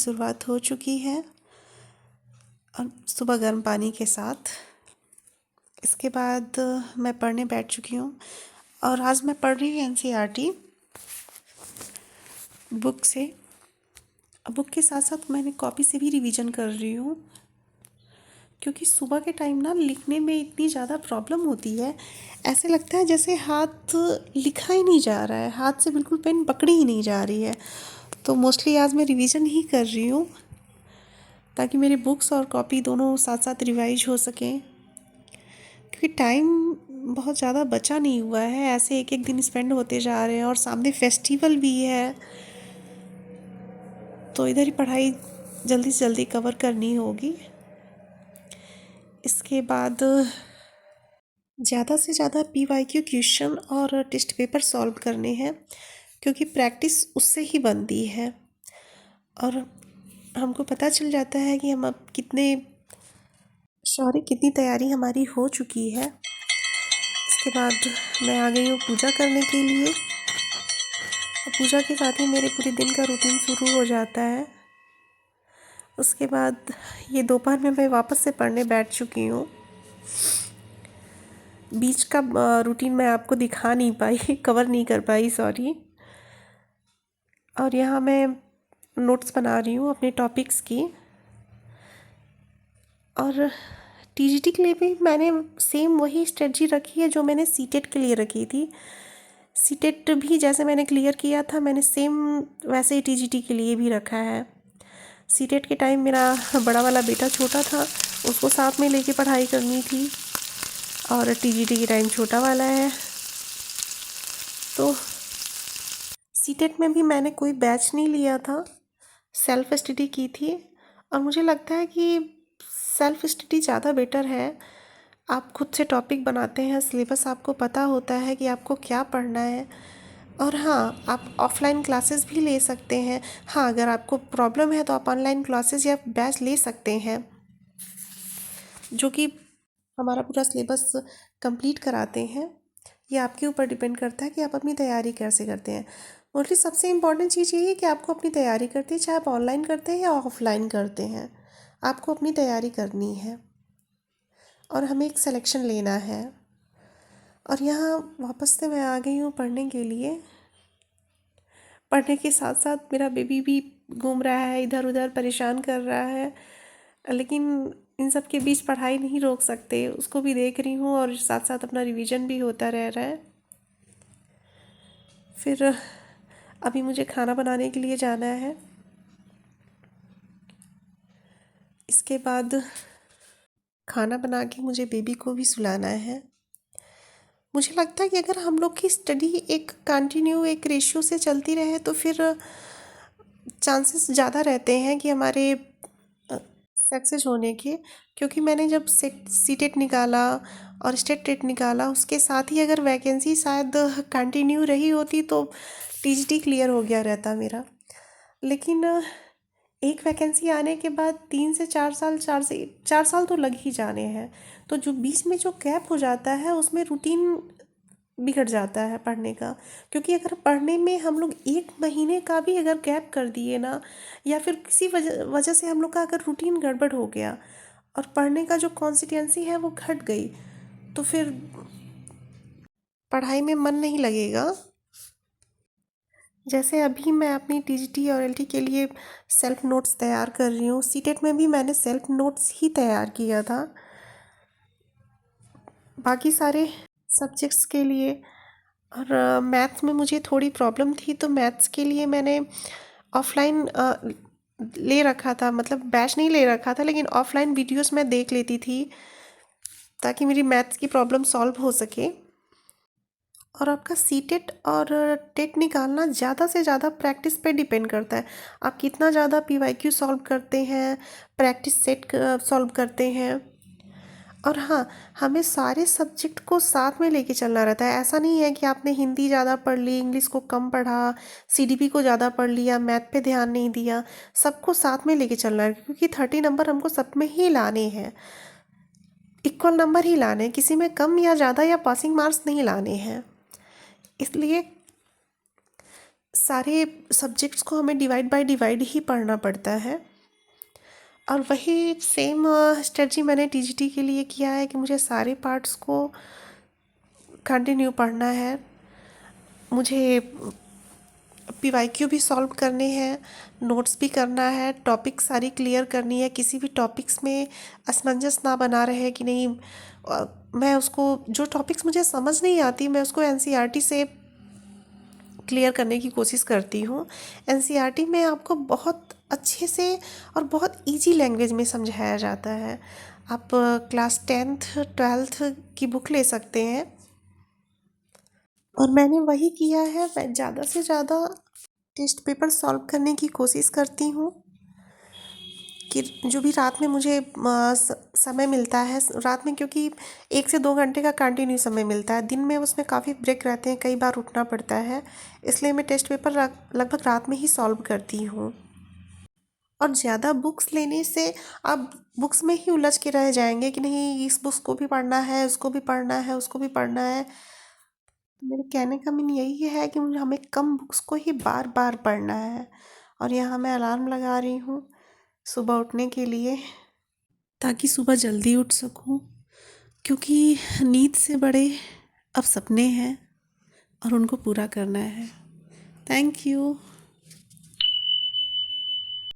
शुरुआत हो चुकी है और सुबह गर्म पानी के साथ। इसके बाद मैं पढ़ने बैठ चुकी हूँ और आज मैं पढ़ रही हूँ एनसीईआरटी बुक से। बुक के साथ साथ मैंने कॉपी से भी रिवीजन कर रही हूँ, क्योंकि सुबह के टाइम ना लिखने में इतनी ज़्यादा प्रॉब्लम होती है। ऐसे लगता है जैसे हाथ लिखा ही नहीं जा रहा है, हाथ से बिल्कुल पेन पकड़ी ही नहीं जा रही है। तो मोस्टली आज मैं रिवीजन ही कर रही हूँ ताकि मेरी बुक्स और कॉपी दोनों साथ साथ रिवाइज हो सकें, क्योंकि टाइम बहुत ज़्यादा बचा नहीं हुआ है। ऐसे एक एक दिन स्पेंड होते जा रहे हैं और सामने फेस्टिवल भी है, तो इधर ही पढ़ाई जल्दी से जल्दी कवर करनी होगी। इसके बाद ज़्यादा से ज़्यादा पीवाईक्यू क्वेश्चन और टेस्ट पेपर सॉल्व करने हैं, क्योंकि प्रैक्टिस उससे ही बनती है और हमको पता चल जाता है कि हम अब कितनी तैयारी हमारी हो चुकी है। इसके बाद मैं आ गई हूँ पूजा करने के लिए और पूजा के साथ ही मेरे पूरे दिन का रूटीन शुरू हो जाता है। उसके बाद ये दोपहर में मैं वापस से पढ़ने बैठ चुकी हूँ। बीच का रूटीन मैं आपको दिखा नहीं पाई, कवर नहीं कर पाई, सॉरी। और यहाँ मैं नोट्स बना रही हूँ अपने टॉपिक्स की। और टीजीटी के लिए भी मैंने सेम वही स्ट्रेटजी रखी है जो मैंने सीटेट के लिए रखी थी। सीटेट भी जैसे मैंने क्लियर किया था, मैंने सेम वैसे ही टीजीटी के लिए भी रखा है। सीटेट के टाइम मेरा बड़ा वाला बेटा छोटा था, उसको साथ में लेके पढ़ाई करनी थी, और टीजीटी के टाइम छोटा वाला है। तो सीटेट में भी मैंने कोई बैच नहीं लिया था, सेल्फ स्टडी की थी। और मुझे लगता है कि सेल्फ स्टडी ज़्यादा बेटर है। आप खुद से टॉपिक बनाते हैं, सिलेबस आपको पता होता है कि आपको क्या पढ़ना है। और हाँ, आप ऑफलाइन क्लासेस भी ले सकते हैं। हाँ, अगर आपको प्रॉब्लम है तो आप ऑनलाइन क्लासेस या बैच ले सकते हैं, जो कि हमारा पूरा सिलेबस कंप्लीट कराते हैं। ये आपके ऊपर डिपेंड करता है कि आप अपनी तैयारी कैसे करते हैं। मोस्टली सबसे इम्पॉर्टेंट चीज़ ये है कि आपको अपनी तैयारी करते हैं, चाहे आप ऑनलाइन करते हैं या ऑफलाइन करते हैं, आपको अपनी तैयारी करनी है और हमें एक सिलेक्शन लेना है। और यहाँ वापस से मैं आ गई हूँ पढ़ने के लिए। पढ़ने के साथ साथ मेरा बेबी भी घूम रहा है इधर उधर, परेशान कर रहा है, लेकिन इन सब के बीच पढ़ाई नहीं रोक सकते। उसको भी देख रही हूँ और साथ साथ अपना रिवीजन भी होता रह रहा है। फिर अभी मुझे खाना बनाने के लिए जाना है। इसके बाद खाना बना के मुझे बेबी को भी सुलाना है। मुझे लगता है कि अगर हम लोग की स्टडी एक कंटिन्यू एक रेशियो से चलती रहे तो फिर चांसेस ज़्यादा रहते हैं कि हमारे सक्सेस होने के। क्योंकि मैंने जब सीटेट निकाला और स्टेट टेट निकाला, उसके साथ ही अगर वैकेंसी शायद कंटिन्यू रही होती तो टीजीटी क्लियर हो गया रहता मेरा। लेकिन एक वैकेंसी आने के बाद 3 से 4 साल, 4 साल तो लग ही जाने हैं। तो जो बीच में जो गैप हो जाता है उसमें रूटीन बिगड़ जाता है पढ़ने का। क्योंकि अगर पढ़ने में हम लोग 1 महीने का भी अगर गैप कर दिए ना, या फिर किसी वजह से हम लोग का अगर रूटीन गड़बड़ हो गया और पढ़ने का जो कॉन्सिस्टेंसी है वो घट गई, तो फिर पढ़ाई में मन नहीं लगेगा। जैसे अभी मैं अपनी टीजीटी और एलटी के लिए सेल्फ नोट्स तैयार कर रही हूँ। सीटेट में भी मैंने सेल्फ नोट्स ही तैयार किया था बाकी सारे सब्जेक्ट्स के लिए। और मैथ्स में मुझे थोड़ी प्रॉब्लम थी, तो मैथ्स के लिए मैंने ऑफलाइन ले रखा था, मतलब बैच नहीं ले रखा था, लेकिन ऑफलाइन वीडियोस मैं देख लेती थी ताकि मेरी मैथ्स की प्रॉब्लम सॉल्व हो सके। और आपका सीटेट और टेट निकालना ज़्यादा से ज़्यादा प्रैक्टिस पे डिपेंड करता है। आप कितना ज़्यादा पीवाईक्यू सॉल्व करते हैं, प्रैक्टिस सेट सॉल्व करते हैं। और हाँ, हमें सारे सब्जेक्ट को साथ में लेके चलना रहता है। ऐसा नहीं है कि आपने हिंदी ज़्यादा पढ़ ली, इंग्लिश को कम पढ़ा, सीडीपी को ज़्यादा पढ़ लिया, मैथ पे ध्यान नहीं दिया। सबको साथ में लेके चलना है, क्योंकि 30 नंबर हमको सब में ही लाने हैं, इक्वल नंबर ही लाने हैं, किसी में कम या ज़्यादा या पासिंग मार्क्स नहीं लाने हैं। इसलिए सारे सब्जेक्ट्स को हमें डिवाइड बाय डिवाइड ही पढ़ना पड़ता है। और वही सेम स्ट्रेटजी मैंने टीजीटी के लिए किया है कि मुझे सारे पार्ट्स को कंटिन्यू पढ़ना है। मुझे पीवाईक्यू भी सॉल्व करने हैं, नोट्स भी करना है, टॉपिक सारी क्लियर करनी है, किसी भी टॉपिक्स में असमंजस ना बना रहे कि नहीं। मैं उसको, जो टॉपिक्स मुझे समझ नहीं आती मैं उसको एनसीईआरटी से क्लियर करने की कोशिश करती हूँ। एनसीईआरटी में आपको बहुत अच्छे से और बहुत इजी लैंग्वेज में समझाया जाता है। आप क्लास 10th 12th की बुक ले सकते हैं, और मैंने वही किया है। मैं ज़्यादा से ज़्यादा टेस्ट पेपर सॉल्व करने की कोशिश करती हूँ कि जो भी रात में मुझे समय मिलता है रात में, क्योंकि 1 से 2 घंटे का कंटिन्यू समय मिलता है। दिन में उसमें काफ़ी ब्रेक रहते हैं, कई बार उठना पड़ता है, इसलिए मैं टेस्ट पेपर लगभग रात में ही सॉल्व करती हूँ। और ज़्यादा बुक्स लेने से आप बुक्स में ही उलझ के रह जाएंगे कि नहीं इस बुक्स को भी पढ़ना है, उसको भी पढ़ना है, उसको भी पढ़ना है। मेरे कहने का मीन यही है कि मुझे हमें कम बुक्स को ही बार बार पढ़ना है। और यहाँ मैं अलार्म लगा रही हूँ सुबह उठने के लिए, ताकि सुबह जल्दी उठ सकूँ, क्योंकि नींद से बड़े अब सपने हैं और उनको पूरा करना है। Thank you.